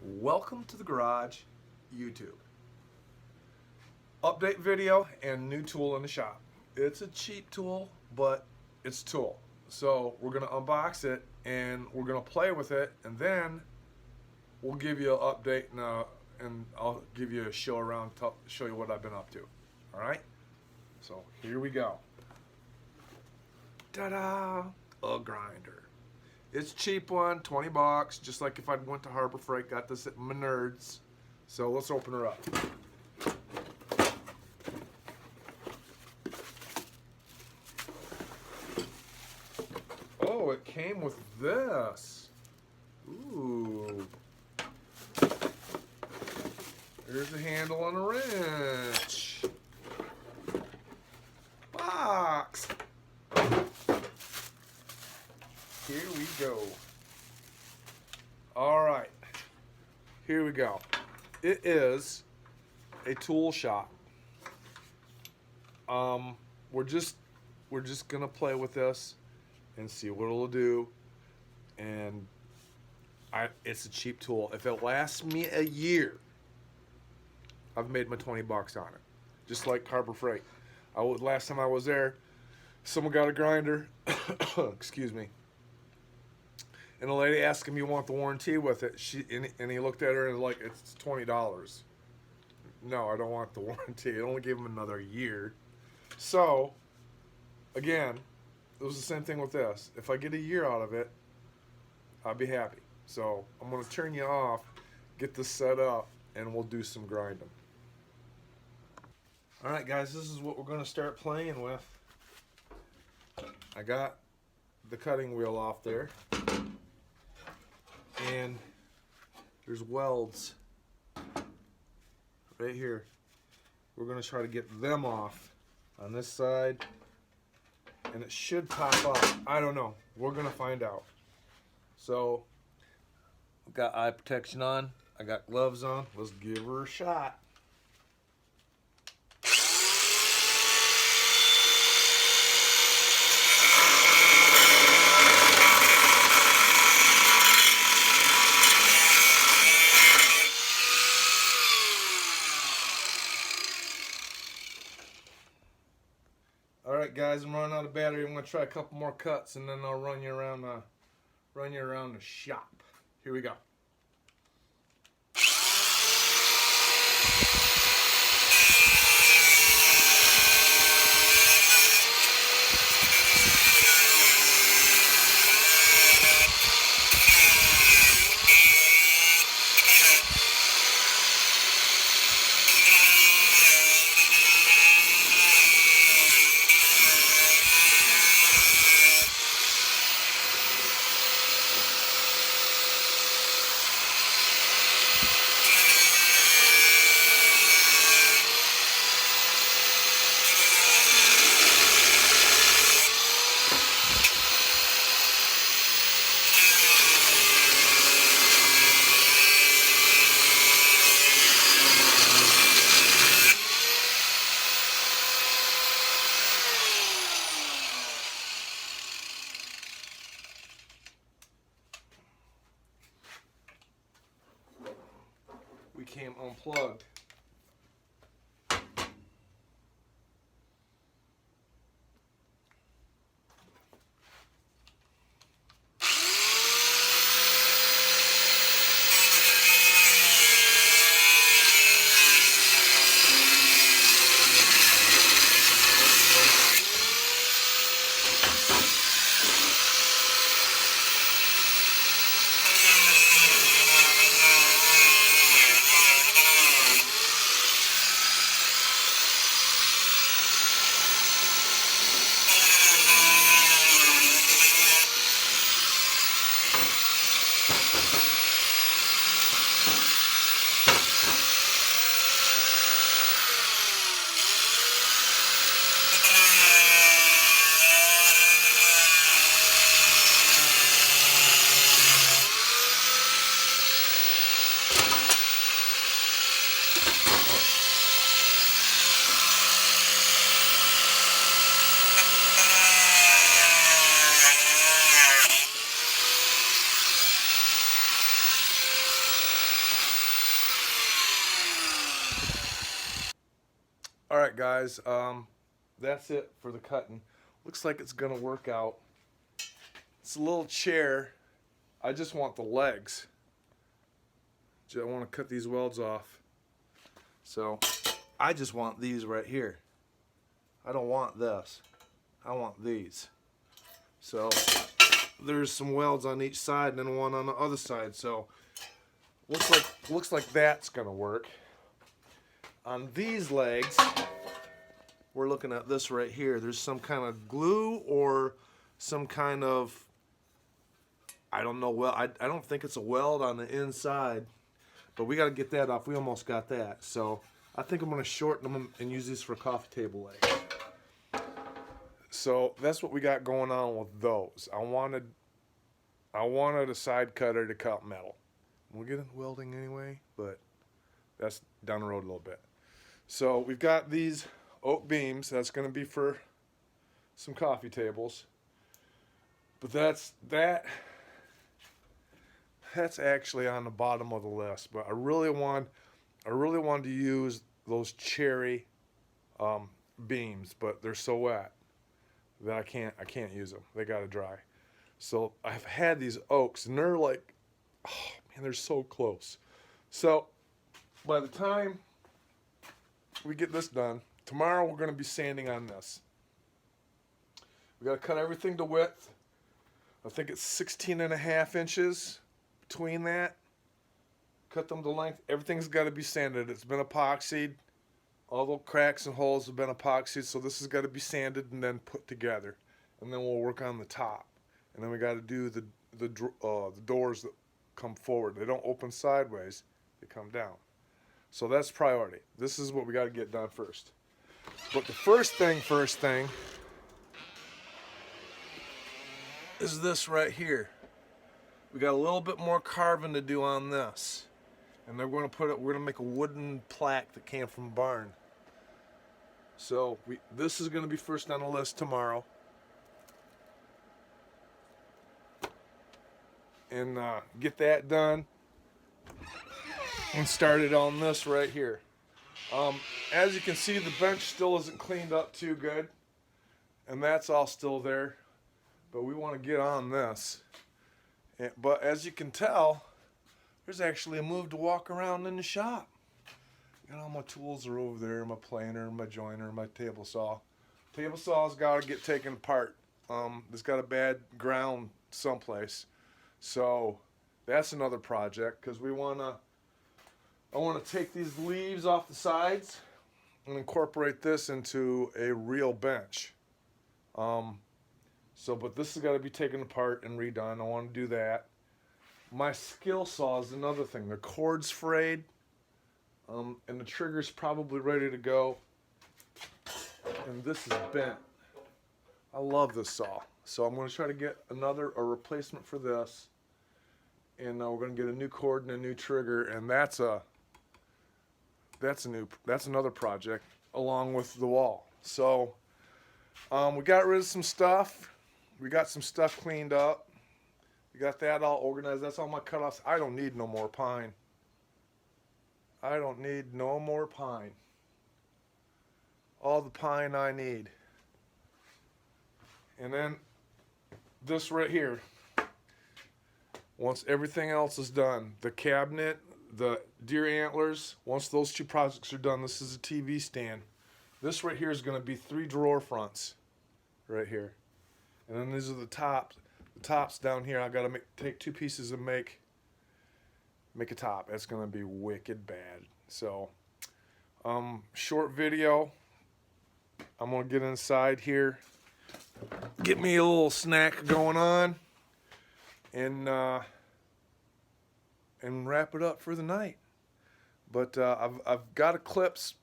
Welcome to the garage, YouTube. Update video and new tool in the shop. It's a cheap tool, but it's a tool. So we're gonna unbox it and we're gonna play with it, and then we'll give you an update and I'll give you a show around, show you what I've been up to. All right. So here we go. Ta-da! A grinder. It's a cheap one, 20 bucks, just like if I went to Harbor Freight, got this at Menards. So let's open her up. Oh, it came with this. Ooh. Here's the handle and a wrench. Box. Here we go. All right, here we go. It is a tool shop. We're just gonna play with this and see what it'll do. And it's a cheap tool. If it lasts me a year, I've made my 20 bucks on it. Just like Harbor Freight. Last time I was there, someone got a grinder. Excuse me. And the lady asked him, "You want the warranty with it?" And he looked at her and was like, "It's $20." No, I don't want the warranty. It only gave him another year. So, again, it was the same thing with this. If I get a year out of it, I'll be happy. So I'm going to turn you off, get this set up, and we'll do some grinding. All right, guys, this is what we're going to start playing with. I got the cutting wheel off there. And there's welds right here. We're going to try to get them off on this side, and it should pop up. I don't know. We're going to find out. So, I've got eye protection on. I got gloves on. Let's give her a shot. Alright guys, I'm running out of battery. I'm going to try a couple more cuts and then I'll run you around the shop. Here we go. We came unplugged. All right, guys. That's it for the cutting. Looks like it's gonna work out. It's a little chair. I just want the legs. I want to cut these welds off. So I just want these right here. I don't want this. I want these. So there's some welds on each side and then one on the other side. So looks like that's gonna work. On these legs, we're looking at this right here. There's some kind of glue or some kind of, I don't know, well, I don't think it's a weld on the inside, but we got to get that off. We almost got that. So I think I'm going to shorten them and use these for coffee table legs. So that's what we got going on with those. I wanted a side cutter to cut metal. We'll get into welding anyway, but that's down the road a little bit. So we've got these oak beams. That's going to be for some coffee tables. But that's actually on the bottom of the list. But I really wanted to use those cherry beams, but they're so wet that I can't use them. They got to dry. So I've had these oaks, and they're like, oh man, they're so close. So by the time we get this done, tomorrow we're going to be sanding on this. We got to cut everything to width. I think it's 16.5 inches between that. Cut them to length. Everything's got to be sanded. It's been epoxied. All the cracks and holes have been epoxied, so this has got to be sanded and then put together. And then we'll work on the top. And then we got to do the doors that come forward. They don't open sideways. They come down. So that's priority. This is what we got to get done first. But the first thing is this right here. We got a little bit more carving to do on this. And we're going to make a wooden plaque that came from a barn. So this is going to be first on the list tomorrow. And get that done. And started on this right here. As you can see, the bench still isn't cleaned up too good. And that's all still there. But we want to get on this. But as you can tell, there's actually a move to walk around in the shop. All my tools are over there, my planer, my joiner, my table saw. Table saw's got to get taken apart. It's got a bad ground someplace. So that's another project because I want to take these leaves off the sides and incorporate this into a real bench. But this has got to be taken apart and redone. I want to do that. My skill saw is another thing. The cord's frayed, and the trigger's probably ready to go. And this is bent. I love this saw. So I'm going to try to get a replacement for this. And we're going to get a new cord and a new trigger, and that's another project along with the wall. So we got rid of some stuff. We got some stuff cleaned up. We got that all organized. That's all my cutoffs. I don't need no more pine. I don't need no more pine. All the pine I need. And then this right here. Once everything else is done, the cabinet, the deer antlers, once those two projects are done, this is a TV stand. This right here is going to be 3 drawer fronts right here. And then these are the tops. The tops down here, I got to take 2 pieces and make a top. That's going to be wicked bad. So, short video. I'm going to get inside here, get me a little snack going on, and wrap it up for the night. But I've got clips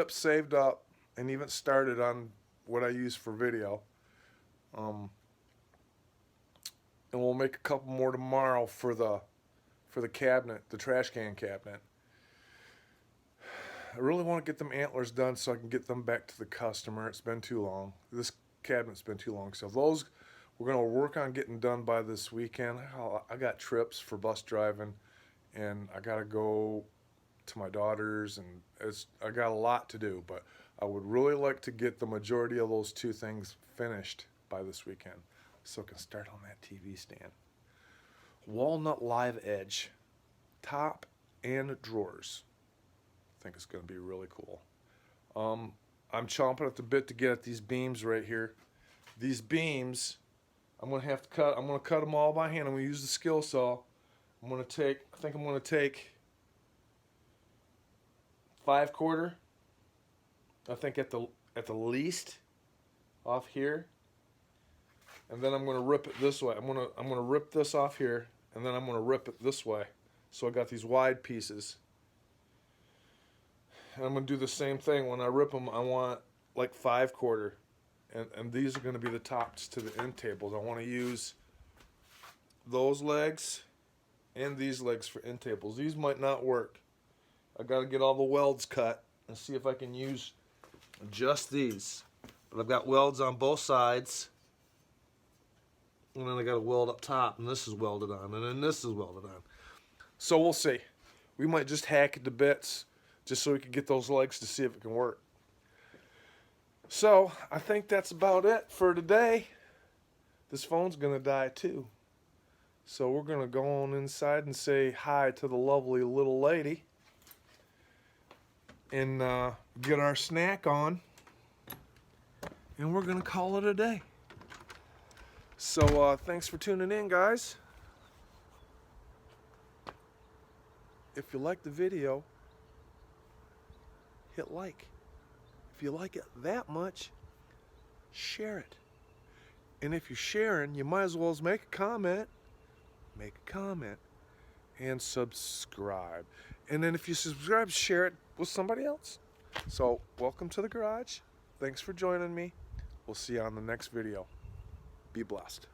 saved up and even started on what I use for video. And we'll make a couple more tomorrow for the cabinet, the trash can cabinet. I really want to get them antlers done so I can get them back to the customer. It's been too long. This cabinet's been too long. So those we're going to work on getting done by this weekend. I got trips for bus driving, and I got to go to my daughters, and I got a lot to do, but I would really like to get the majority of those 2 things finished by this weekend so I can start on that TV stand. Walnut live edge, top and drawers. I think it's going to be really cool. I'm chomping at the bit to get at these beams right here. These beams, I'm going to cut them all by hand. I'm going to use the skill saw. I think I'm going to take 5/4. I think at the least off here. And then I'm going to rip it this way. I'm going to rip this off here, and then I'm going to rip it this way. So I got these wide pieces. And I'm going to do the same thing. When I rip them, I want like 5/4. And these are going to be the tops to the end tables. I want to use those legs and these legs for end tables. These might not work. I got to get all the welds cut and see if I can use just these. But I've got welds on both sides. And then I got a weld up top, and this is welded on, and then this is welded on. So we'll see. We might just hack it to bits just so we can get those legs to see if it can work. So I think that's about it for today. This phone's going to die too. So we're going to go on inside and say hi to the lovely little lady. And get our snack on. And we're going to call it a day. So thanks for tuning in, guys. If you like the video, hit like. If you like it that much, share it. And if you're sharing, you might as well make a comment. Make a comment. And subscribe. And then if you subscribe, share it with somebody else. So, welcome to the garage. Thanks for joining me. We'll see you on the next video. Be blessed.